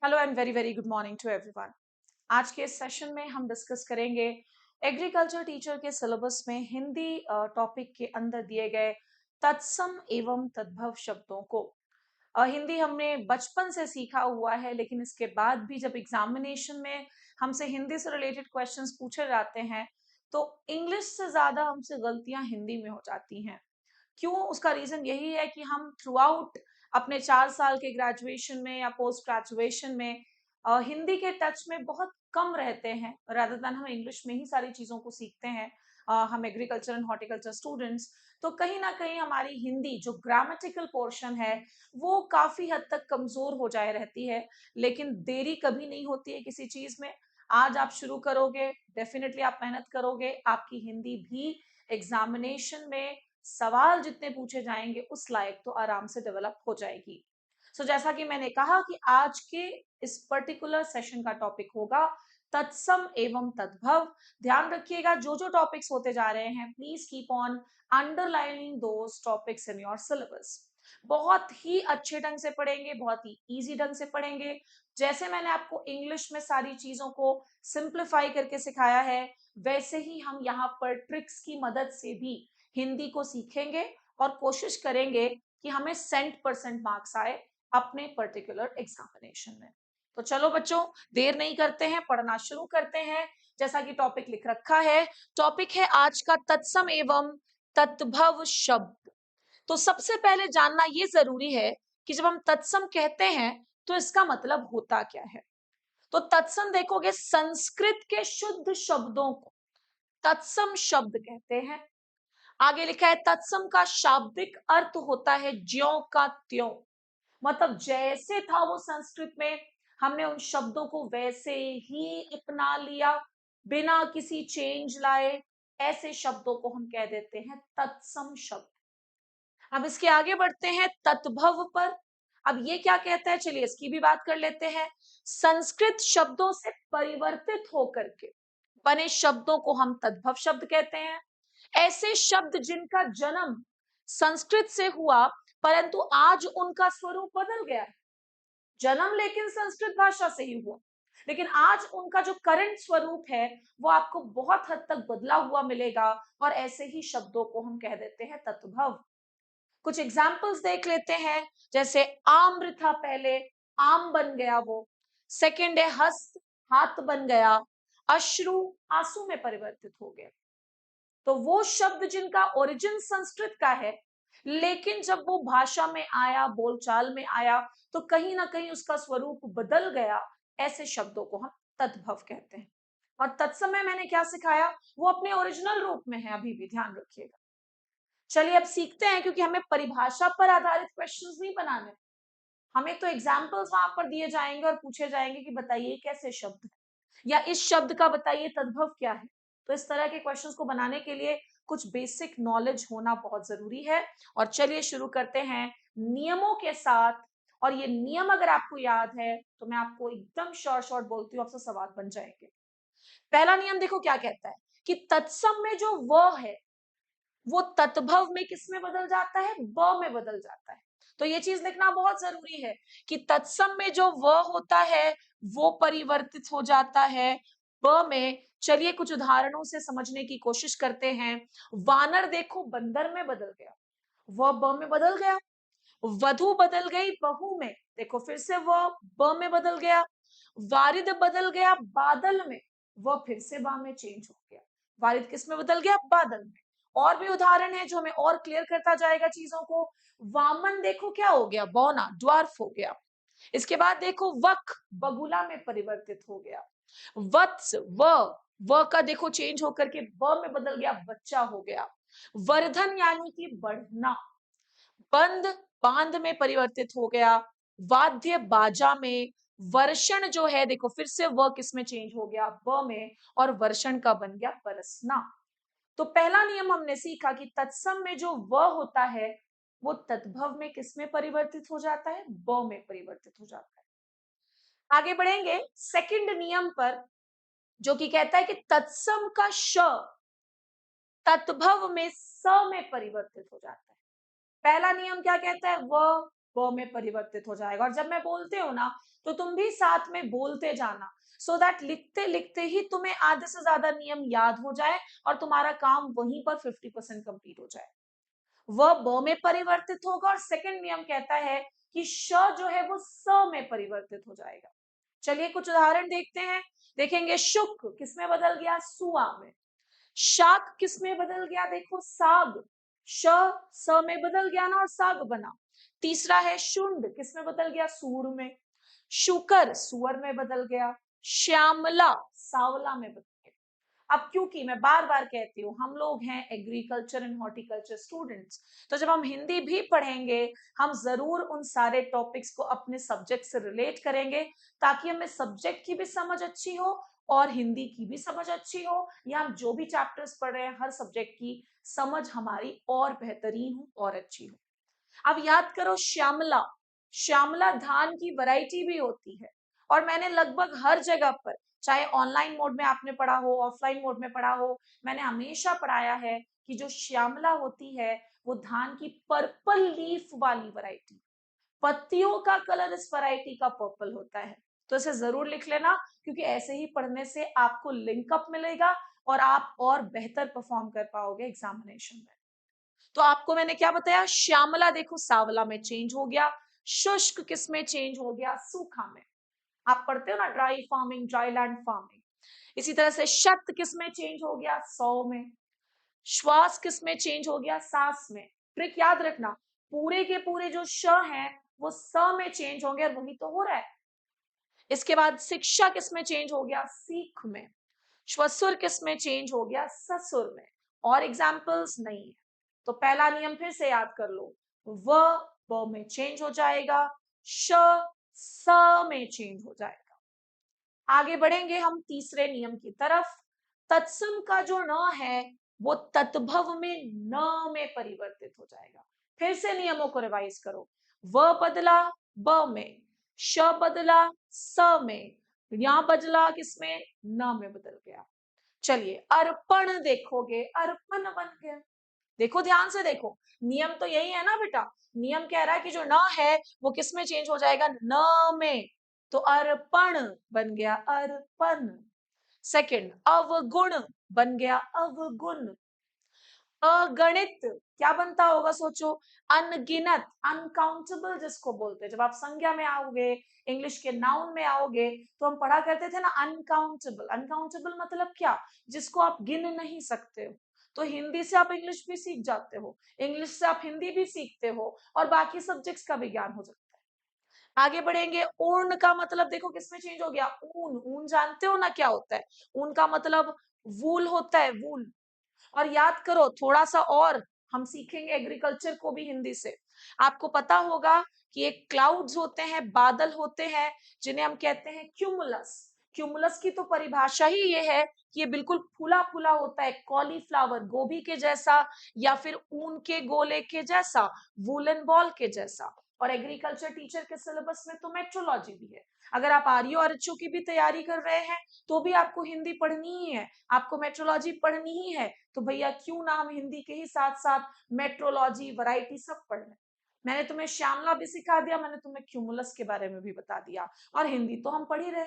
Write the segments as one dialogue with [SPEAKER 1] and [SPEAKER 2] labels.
[SPEAKER 1] Hello and very very good morning to everyone. आज के इस सेशन में हम डिस्कस करेंगे एग्रीकल्चर टीचर के सिलेबस में हिंदी टॉपिक के अंदर दिए गए तत्सम एवं तद्भव शब्दों को। हिंदी हमने बचपन से सीखा हुआ है, लेकिन इसके बाद भी जब एग्जामिनेशन में हमसे हिंदी से रिलेटेड क्वेश्चंस पूछे जाते हैं तो इंग्लिश से ज्यादा हमसे गलतियां हिंदी में हो जाती हैं। क्यों? उसका रीजन यही है कि हम थ्रू आउट अपने 4 साल के ग्रेजुएशन में या पोस्ट ग्रेजुएशन में हिंदी के टच में बहुत कम रहते हैं, रादर देन हम इंग्लिश में ही सारी चीजों को सीखते हैं। हम एग्रीकल्चर एंड हॉर्टिकल्चर स्टूडेंट्स, तो कहीं ना कहीं हमारी हिंदी जो ग्रामेटिकल पोर्शन है वो काफी हद तक कमजोर हो जाए रहती है। लेकिन देरी कभी नहीं होती है किसी चीज में। आज आप शुरू करोगे, डेफिनेटली आप मेहनत करोगे, आपकी हिंदी भी एग्जामिनेशन में सवाल जितने पूछे जाएंगे उस लायक तो आराम से डेवलप हो जाएगी। जैसा कि मैंने कहा कि आज के इस पर्टिकुलर सेशन का टॉपिक होगा तत्सम एवं तद्भव। ध्यान रखिएगा, जो जो टॉपिक्स होते जा रहे हैं please keep on underlining those topics in your syllabus. बहुत ही अच्छे ढंग से पढ़ेंगे, बहुत ही इजी ढंग से पढ़ेंगे। जैसे मैंने आपको इंग्लिश में सारी चीजों को सिंप्लीफाई करके सिखाया है, वैसे ही हम यहाँ पर ट्रिक्स की मदद से भी हिंदी को सीखेंगे और कोशिश करेंगे कि हमें 100% मार्क्स आए अपने पर्टिकुलर एग्जामिनेशन में। तो चलो बच्चों, देर नहीं करते हैं, पढ़ना शुरू करते हैं। जैसा कि टॉपिक लिख रखा है, टॉपिक है आज का तत्सम एवं तद्भव शब्द। तो सबसे पहले जानना यह जरूरी है कि जब हम तत्सम कहते हैं तो इसका मतलब होता क्या है। तो तत्सम देखोगे, संस्कृत के शुद्ध शब्दों को तत्सम शब्द कहते हैं। आगे लिखा है तत्सम का शाब्दिक अर्थ होता है ज्यों का त्यों। मतलब जैसे था वो संस्कृत में, हमने उन शब्दों को वैसे ही अपना लिया बिना किसी चेंज लाए। ऐसे शब्दों को हम कह देते हैं तत्सम शब्द। अब इसके आगे बढ़ते हैं तद्भव पर। अब ये क्या कहता है, चलिए इसकी भी बात कर लेते हैं। संस्कृत शब्दों से परिवर्तित होकर के बने शब्दों को हम तद्भव शब्द कहते हैं। ऐसे शब्द जिनका जन्म संस्कृत से हुआ परंतु आज उनका स्वरूप बदल गया है। जन्म लेकिन संस्कृत भाषा से ही हुआ, लेकिन आज उनका जो करंट स्वरूप है वो आपको बहुत हद तक बदला हुआ मिलेगा। और ऐसे ही शब्दों को हम कह देते हैं तद्भव। कुछ एग्जाम्पल्स देख लेते हैं। जैसे आम्र था पहले, आम बन गया वो। सेकंड है हस्त, हाथ बन गया। अश्रु, आंसू में परिवर्तित हो गया। तो वो शब्द जिनका ओरिजिन संस्कृत का है, लेकिन जब वो भाषा में आया, बोलचाल में आया, तो कहीं ना कहीं उसका स्वरूप बदल गया। ऐसे शब्दों को हम तद्भव कहते हैं। और तत्समय मैंने क्या सिखाया, वो अपने ओरिजिनल रूप में है, अभी भी ध्यान रखिएगा। चलिए अब सीखते हैं, क्योंकि हमें परिभाषा पर आधारित क्वेश्चंस नहीं बनाने। हमें तो एग्जाम्पल्स वहां पर दिए जाएंगे और पूछे जाएंगे कि बताइए कैसे शब्द है, या इस शब्द का बताइए तद्भव क्या है। तो इस तरह के क्वेश्चंस को बनाने के लिए कुछ बेसिक नॉलेज होना बहुत जरूरी है। और चलिए शुरू करते हैं नियमों के साथ। और ये नियम अगर आपको याद है तो मैं आपको एकदम शॉर्ट शॉर्ट बोलती हूँ, आपसे सवाल बन जाएंगे। पहला नियम देखो क्या कहता है कि तत्सम में जो व है वो तत्भव में किस में बदल जाता है, ब में बदल जाता है। तो ये चीज लिखना बहुत जरूरी है कि तत्सम में जो व होता है वो परिवर्तित हो जाता है ब में। चलिए कुछ उदाहरणों से समझने की कोशिश करते हैं। वानर देखो बंदर में बदल गया, वह ब में बदल गया। वधु बदल गई बहू में, देखो फिर से वह ब में बदल गया। वारिद बदल गया बादल में, वह फिर से बा में चेंज हो गया। वारिद किस में बदल गया, बादल में। और भी उदाहरण है जो हमें और क्लियर करता जाएगा चीजों को। वामन देखो क्या हो गया, बौना, ड्वार्फ हो गया। इसके बाद देखो वक बगुला में परिवर्तित हो गया। वत्स व का देखो चेंज होकर के ब में बदल गया, बच्चा हो गया। वर्धन यानी कि बढ़ना, बंद बांध में परिवर्तित हो गया। वाद्य बाजा में। वर्षण जो है देखो फिर से व किस में चेंज हो गया, ब में। और वर्षण का बन गया बरसना। तो पहला नियम हमने सीखा कि तत्सम में जो व होता है वो तद्भव में किस में परिवर्तित हो जाता है, ब में परिवर्तित हो जाता है। आगे बढ़ेंगे सेकंड नियम पर, जो कि कहता है कि तत्सम का श तद्भव में स में परिवर्तित हो जाता है। पहला नियम क्या कहता है, व ब में परिवर्तित हो जाएगा। और जब मैं बोलते हो ना तो तुम भी साथ में बोलते जाना, सो दैट लिखते लिखते ही तुम्हें आधे से ज्यादा नियम याद हो जाए और तुम्हारा काम वहीं पर 50% कंप्लीट हो जाए। वह ब में परिवर्तित होगा और सेकंड नियम कहता है कि श जो है वो स में परिवर्तित हो जाएगा। चलिए कुछ उदाहरण देखते हैं। देखेंगे शुक किसमें बदल गया, सुआ में। शाक किसमें बदल गया, देखो साग, श स में बदल गया ना और साग बना। तीसरा है शुंड, किसमें बदल गया, सूर में। शुकर सुअर में बदल गया। श्यामला सावला में बदल गया। अब क्योंकि मैं बार बार कहती हूँ हम लोग हैं एग्रीकल्चर एंड हॉर्टिकल्चर स्टूडेंट्स, तो जब हम हिंदी भी पढ़ेंगे हम जरूर उन सारे टॉपिक्स को अपने सब्जेक्ट से रिलेट करेंगे, ताकि हमें सब्जेक्ट की भी समझ अच्छी हो और हिंदी की भी समझ अच्छी हो, या हम जो भी चैप्टर्स पढ़ रहे हैं हर सब्जेक्ट की समझ हमारी और बेहतरीन हो और अच्छी हो। अब याद करो श्यामला, श्यामला धान की वैरायटी भी होती है, और मैंने लगभग हर जगह पर, चाहे ऑनलाइन मोड में आपने पढ़ा हो ऑफलाइन मोड में पढ़ा हो, मैंने हमेशा पढ़ाया है कि जो श्यामला होती है वो धान की पर्पल लीफ वाली वैरायटी, पत्तियों का कलर इस वैरायटी का पर्पल होता है। तो इसे जरूर लिख लेना, क्योंकि ऐसे ही पढ़ने से आपको लिंकअप मिलेगा और आप और बेहतर परफॉर्म कर पाओगे एग्जामिनेशन में। तो आपको मैंने क्या बताया, श्यामला देखो सावला में चेंज हो गया। शुष्क किस में चेंज हो गया, सूखा में। आप पढ़ते हो ना dry farming, dry land farming. इसी तरह से शत किस में चेंज हो गया, सौ में। श्वास किस में चेंज हो गया, सांस में। ट्रिक याद रखना, पूरे के पूरे जो श हैं वो स में चेंज होंगे, और वही तो हो रहा है। इसके बाद शिक्षा किस में चेंज हो गया, सीख में। श्वसुर किस में चेंज हो गया, ससुर में। और एग्जाम्पल्स नहीं है। तो पहला नियम फिर से याद कर लो, व ब में चेंज हो जाएगा, श स में चेंज हो जाएगा। आगे बढ़ेंगे हम तीसरे नियम की तरफ। तत्सम का जो न है वो तत्भव में न में परिवर्तित हो जाएगा। फिर से नियमों को रिवाइज करो, व बदला ब में, श बदला स में, यहां बदला किसमें, न में बदल गया। चलिए अर्पण देखोगे, अर्पण बन गया। देखो ध्यान से देखो, नियम तो यही है ना बेटा। नियम कह रहा है कि जो न है वो किस में चेंज हो जाएगा, न में। तो अर्पण बन गया अर्पण। सेकंड अवगुण बन गया अवगुण। अगणित क्या बनता होगा सोचो, अनगिनत, अनकाउंटेबल जिसको बोलते हैं। जब आप संज्ञा में आओगे, इंग्लिश के नाउन में आओगे, तो हम पढ़ा करते थे ना अनकाउंटेबल। अनकाउंटेबल मतलब क्या, जिसको आप गिन नहीं सकते हो। तो हिंदी से आप इंग्लिश भी सीख जाते हो, इंग्लिश से आप हिंदी भी सीखते हो, और बाकी सब्जेक्ट्स का भी ज्ञान हो जाता है। आगे बढ़ेंगे, ऊर्ण का मतलब देखो किसमें चेंज हो गया, ऊन। ऊन जानते हो ना क्या होता है, ऊन का मतलब वूल होता है, वूल। और याद करो थोड़ा सा और, हम सीखेंगे एग्रीकल्चर को भी हिंदी से। आपको पता होगा कि एक क्लाउड्स होते हैं, बादल होते हैं, जिन्हें हम कहते हैं क्यूमुलस। क्यूमुलस की तो परिभाषा ही ये है कि ये बिल्कुल फूला फूला होता है, कॉलीफ्लावर, गोभी के जैसा, या फिर ऊन के गोले के जैसा, वूलन बॉल के जैसा। और एग्रीकल्चर टीचर के सिलेबस में तो मेट्रोलॉजी भी है। अगर आप आरयू और एचओ की भी तैयारी कर रहे हैं तो भी आपको हिंदी पढ़नी ही है, आपको मेट्रोलॉजी पढ़नी ही है। तो भैया क्यों ना हम हिंदी के ही साथ साथ मेट्रोलॉजी, वैरायटी सब पढ़ लें। मैंने तुम्हें श्यामला भी सिखा दिया, मैंने तुम्हें क्यूमुलस के बारे में भी बता दिया, और हिंदी तो हम पढ़ ही रहे।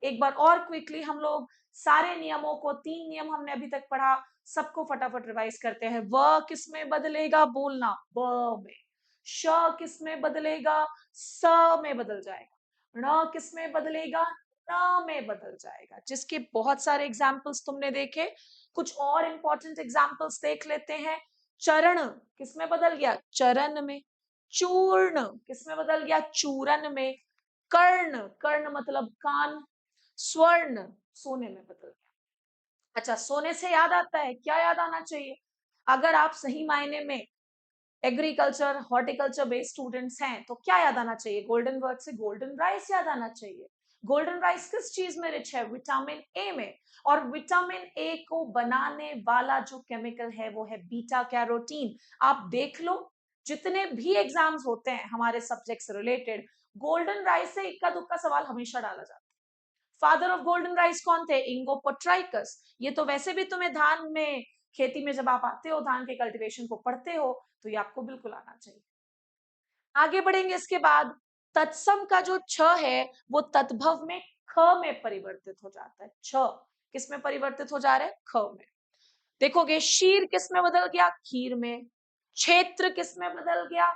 [SPEAKER 1] एक बार और क्विकली हम लोग सारे नियमों को, 3 नियम हमने अभी तक पढ़ा, सबको फटाफट रिवाइज करते हैं। व किस में बदलेगा, बोलना, ब में। श किस में बदलेगा, स में बदल जाएगा। ण किस में बदलेगा, न में बदल जाएगा। जिसके बहुत सारे एग्जाम्पल्स तुमने देखे, कुछ और इंपॉर्टेंट एग्जाम्पल्स देख लेते हैं। चरण किसमें बदल गया, चरण में। चूर्ण किसमें बदल गया, चूरन में। कर्ण, कर्ण मतलब कान। स्वर्ण सोने में बदल गया। अच्छा, सोने से याद आता है, क्या याद आना चाहिए, अगर आप सही मायने में एग्रीकल्चर हॉर्टिकल्चर बेस्ड स्टूडेंट्स हैं तो क्या याद आना चाहिए, गोल्डन वर्ड से गोल्डन राइस याद आना चाहिए। गोल्डन राइस किस चीज में रिच है, विटामिन ए में। और विटामिन ए को बनाने वाला जो केमिकल है वो है बीटा कैरोटीन। आप देख लो, जितने भी एग्जाम्स होते हैं हमारे सब्जेक्ट से रिलेटेड, गोल्डन राइस से इक्का दुक्का सवाल हमेशा डाला जाता है। फादर ऑफ गोल्डन राइस कौन थे, इंगो पोट्राइकस। ये तो वैसे भी तुम्हें धान में, खेती में जब आप आते हो, धान के कल्टीवेशन को पढ़ते हो, तो ये आपको बिल्कुल आना चाहिए। आगे बढ़ेंगे इसके बाद, तत्सम का जो छ है वो तद्भव में ख में परिवर्तित हो जाता है। छ किस में परिवर्तित हो जा रहा है? ख में। देखोगे शीर किस में बदल गया? खीर में। क्षेत्र किस में बदल गया?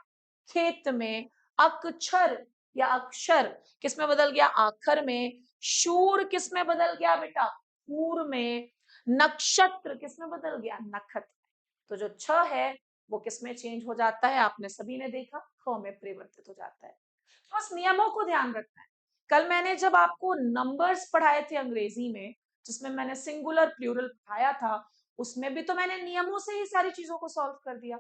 [SPEAKER 1] खेत में। अक्षर या अक्षर किस में बदल गया? आखर में। शूर किस में बदल गया बेटा? पूर में। नक्षत्र किस में बदल गया? नखत्र। तो जो छ है वो किस में चेंज हो जाता है? आपने सभी ने देखा, ख में परिवर्तित हो जाता है। तो बस नियमों को ध्यान रखना है। कल मैंने जब आपको नंबर्स पढ़ाए थे अंग्रेजी में, जिसमें मैंने सिंगुलर प्लूरल पढ़ाया था, उसमें भी तो मैंने नियमों से ही सारी चीजों को सॉल्व कर दिया।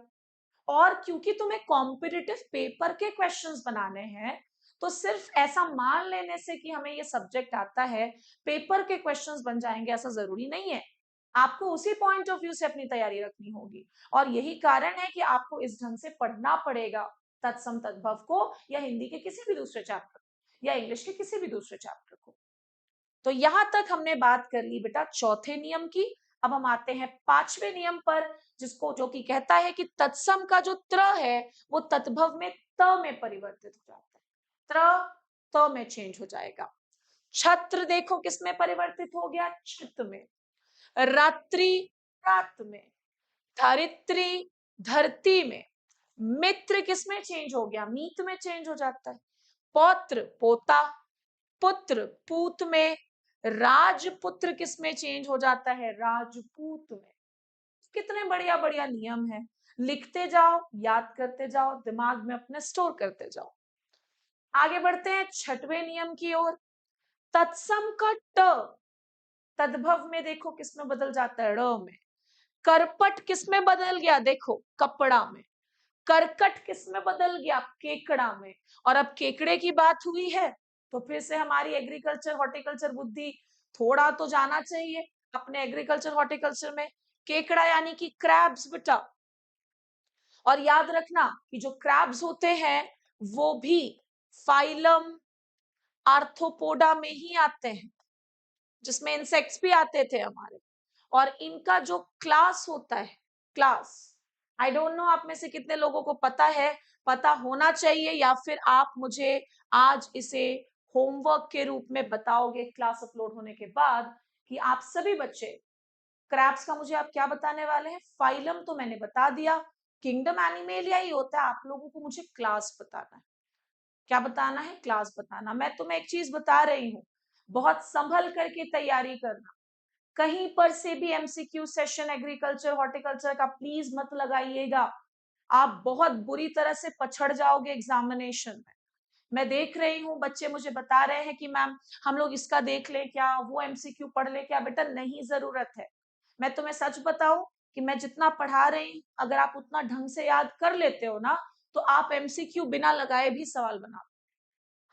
[SPEAKER 1] और क्योंकि तुम्हें कॉम्पिटिटिव पेपर के क्वेश्चंस बनाने हैं, तो सिर्फ ऐसा मान लेने से कि हमें ये सब्जेक्ट आता है, पेपर के क्वेश्चंस बन जाएंगे, ऐसा जरूरी नहीं है। आपको उसी पॉइंट ऑफ व्यू से अपनी तैयारी रखनी होगी। और यही कारण है कि आपको इस ढंग से पढ़ना पड़ेगा तत्सम तद्भव को, या हिंदी के किसी भी दूसरे चैप्टर या इंग्लिश के किसी भी दूसरे चैप्टर को। तो यहां तक हमने बात कर ली बेटा चौथे नियम की। अब हम आते हैं पांचवें नियम पर, जिसको जो कि कहता है कि तत्सम का जो त्र है वो तद्भव में त में परिवर्तित हो जाता है। त्र त में चेंज हो जाएगा। छत्र देखो किस में परिवर्तित हो गया? छित में। रात्रि रात में। धरित्री धरती में। मित्र किस में चेंज हो गया? मीत में चेंज हो जाता है। पौत्र पोता। पुत्र पूत में। राजपुत्र किस में चेंज हो जाता है? राजपूत में। कितने बढ़िया बढ़िया नियम है, लिखते जाओ, याद करते जाओ, दिमाग में अपने स्टोर करते जाओ। आगे बढ़ते हैं छठवें नियम की ओर। तत्सम का ट तद्भव में देखो किस में बदल जाता है? ड़ में। करपट किस में बदल गया? देखो कपड़ा में। करकट किस में बदल गया? केकड़ा में। और अब केकड़े की बात हुई है तो फिर से हमारी एग्रीकल्चर हॉर्टिकल्चर बुद्धि थोड़ा तो जाना चाहिए अपने एग्रीकल्चर हॉर्टिकल्चर में। केकड़ा यानी कि क्रैब्स बेटा। और याद रखना कि जो क्रैब्स होते हैं वो भी फाइलम आर्थ्रोपोडा में ही आते हैं, जिसमें इंसेक्ट्स भी आते थे हमारे। और इनका जो क्लास होता है, क्लास, आई डोंट नो आप में से कितने लोगों को पता है, पता होना चाहिए, या फिर आप मुझे आज इसे होमवर्क के रूप में बताओगे क्लास अपलोड होने के बाद, कि आप सभी बच्चे क्रैब्स का मुझे आप क्या बताने वाले हैं? फाइलम तो मैंने बता दिया, किंगडम एनिमेलिया ही होता है। आप लोगों को मुझे क्लास बताना है। क्या बताना है? क्लास बताना। मैं तुम्हें एक चीज बता रही हूँ, बहुत संभल करके तैयारी करना। कहीं पर से भी एमसीक्यू सेशन एग्रीकल्चर हॉर्टिकल्चर का प्लीज मत लगाइएगा। आप बहुत बुरी तरह से पछड़ जाओगे एग्जामिनेशन में। मैं देख रही हूँ बच्चे मुझे बता रहे हैं कि मैम हम लोग इसका देख ले क्या, वो एमसीक्यू पढ़ ले क्या। बेटा नहीं जरूरत है। मैं तुम्हें सच बताऊं कि मैं जितना पढ़ा रही हूँ, अगर आप उतना ढंग से याद कर लेते हो ना, तो आप एमसीक्यू बिना लगाए भी सवाल बना।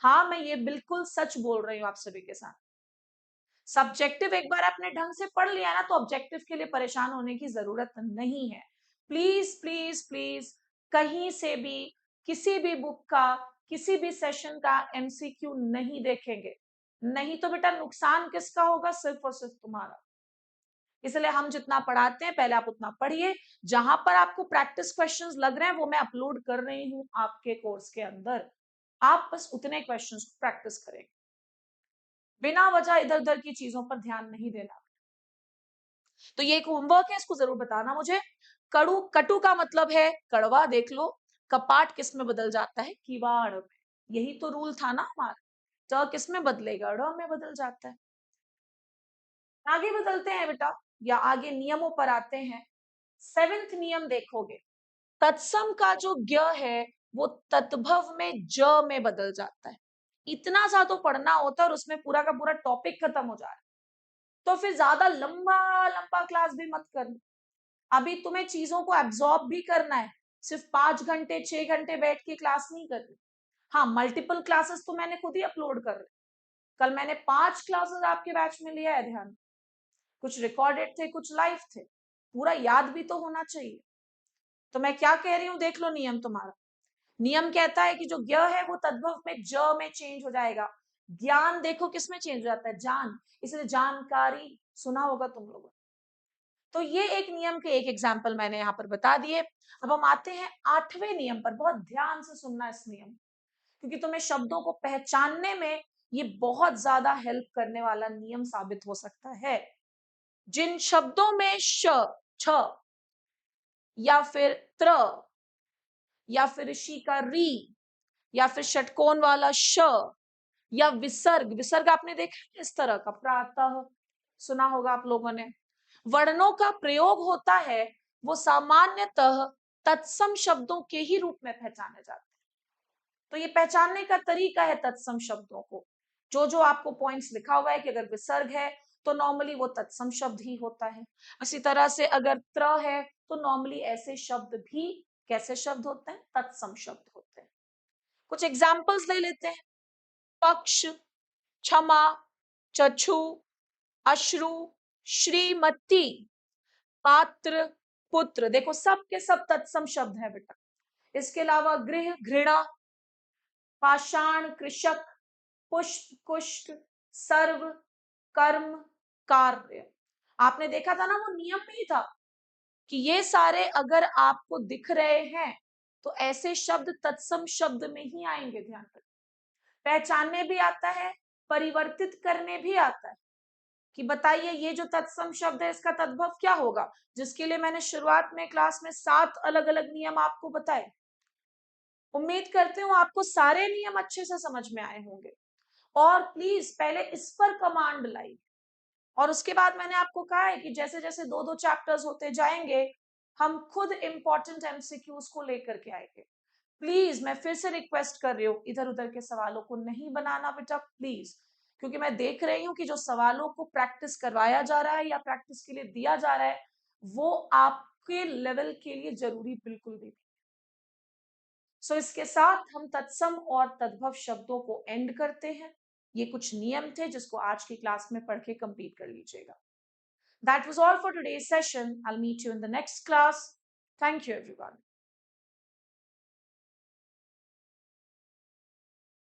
[SPEAKER 1] हाँ मैं ये बिल्कुल सच बोल रही हूँ आप सभी के साथ। सब्जेक्टिव एक बार आपने ढंग से पढ़ लिया ना, तो ऑब्जेक्टिव के लिए परेशान होने की जरूरत नहीं है। प्लीज प्लीज प्लीज कहीं से भी किसी भी बुक का किसी भी सेशन का एमसीक्यू नहीं देखेंगे। नहीं तो बेटा नुकसान किसका होगा? सिर्फ और सिर्फ तुम्हारा। इसलिए हम जितना पढ़ाते हैं पहले आप उतना पढ़िए। जहां पर आपको प्रैक्टिस क्वेश्चंस लग रहे हैं वो मैं अपलोड कर रही हूं आपके कोर्स के अंदर। आप बस उतने क्वेश्चंस को प्रैक्टिस करें, बिना वजह इधर उधर की चीजों पर ध्यान नहीं देना। तो ये एक होमवर्क है, इसको जरूर बताना मुझे। कड़ू कटु का मतलब है कड़वा, देख लो। कपाट किस में बदल जाता है? किवाड़ में। यही तो रूल था ना हमारा। ट किस में बदलेगा? ड़ में बदल जाता है। आगे बदलते हैं बेटा, या आगे नियमों पर आते हैं। सेवेंथ नियम देखोगे, तत्सम का जो ज्ञ है वो तद्भव में ज में बदल जाता है। इतना सा तो पढ़ना होता है और उसमें पूरा का पूरा टॉपिक खत्म हो जा रहा है। तो फिर ज्यादा लंबा लंबा क्लास भी मत करना। अभी तुम्हें चीजों को एब्जॉर्ब भी करना है। सिर्फ 5 घंटे 6 घंटे बैठ के क्लास नहीं करनी। हाँ मल्टीपल क्लासेस तो मैंने खुद ही अपलोड कर रही। कल मैंने 5 क्लासेस आपके बैच में लिया है ध्यान। कुछ रिकॉर्डेड थे, कुछ लाइव थे। पूरा याद भी तो होना चाहिए। तो मैं क्या कह रही हूँ देख लो नियम तुम्हारा। नियम कहता है कि जो ज्ञ है वो तद्भव में ज में चेंज हो जाएगा। ज्ञान देखो किस में चेंज हो जाता है? जान। इसलिए जानकारी सुना होगा तुम लोगों ने। तो ये एक नियम के एक एग्जाम्पल मैंने यहाँ पर बता दिए। अब हम आते हैं 8वें नियम पर। बहुत ध्यान से सुनना इस नियम, क्योंकि तुम्हें शब्दों को पहचानने में ये बहुत ज्यादा हेल्प करने वाला नियम साबित हो सकता है। जिन शब्दों में श, छ या फिर त्र या फिर ऋषि का री या फिर षटकोण वाला श या विसर्ग, विसर्ग आपने देखा इस तरह का प्रातः सुना होगा आप लोगों ने, वर्णों का प्रयोग होता है, वो सामान्यतः तत्सम शब्दों के ही रूप में पहचाने जाते हैं। तो ये पहचानने का तरीका है तत्सम शब्दों को। जो जो आपको पॉइंट्स लिखा हुआ है कि अगर विसर्ग है तो नॉर्मली वो तत्सम शब्द ही होता है। इसी तरह से अगर त्र है तो नॉर्मली ऐसे शब्द भी कैसे शब्द होते हैं? तत्सम शब्द होते हैं। कुछ एग्जाम्पल्स ले लेते हैं। पक्ष, क्षमा, चक्षु, अश्रु, श्रीमती, पात्र, पुत्र, देखो सब के सब तत्सम शब्द है बेटा। इसके अलावा गृह, घृणा, पाषाण, कृषक, पुष्प, कुष्ठ, सर्व, कर्म, कार्य। आपने देखा था ना, वो नियम में ही था कि ये सारे अगर आपको दिख रहे हैं तो ऐसे शब्द तत्सम शब्द में ही आएंगे। ध्यान रखें, पहचानने भी आता है, परिवर्तित करने भी आता है कि बताइए ये जो तत्सम शब्द है इसका तद्भव क्या होगा, जिसके लिए मैंने शुरुआत में क्लास में 7 अलग अलग नियम आपको बताए। उम्मीद करती हूँ आपको सारे नियम अच्छे से समझ में आए होंगे। और प्लीज पहले इस पर कमांड लाइए, और उसके बाद मैंने आपको कहा है कि जैसे जैसे 2-2 चैप्टर्स होते जाएंगे हम खुद इंपॉर्टेंट एमसीक्यूज को लेकर के आएंगे। प्लीज मैं फिर से रिक्वेस्ट कर रही हूँ, इधर उधर के सवालों को नहीं बनाना बेटा प्लीज, क्योंकि मैं देख रही हूँ कि जो सवालों को प्रैक्टिस करवाया जा रहा है या प्रैक्टिस के लिए दिया जा रहा है वो आपके लेवल के लिए जरूरी बिल्कुल भी नहीं। सो इसके साथ हम तत्सम और तद्भव शब्दों को एंड करते हैं। ये कुछ नियम थे जिसको आज की क्लास में पढ़ के कंप्लीट कर लीजिएगा। That was all for today's session. I'll meet you in the next class. Thank you, everyone.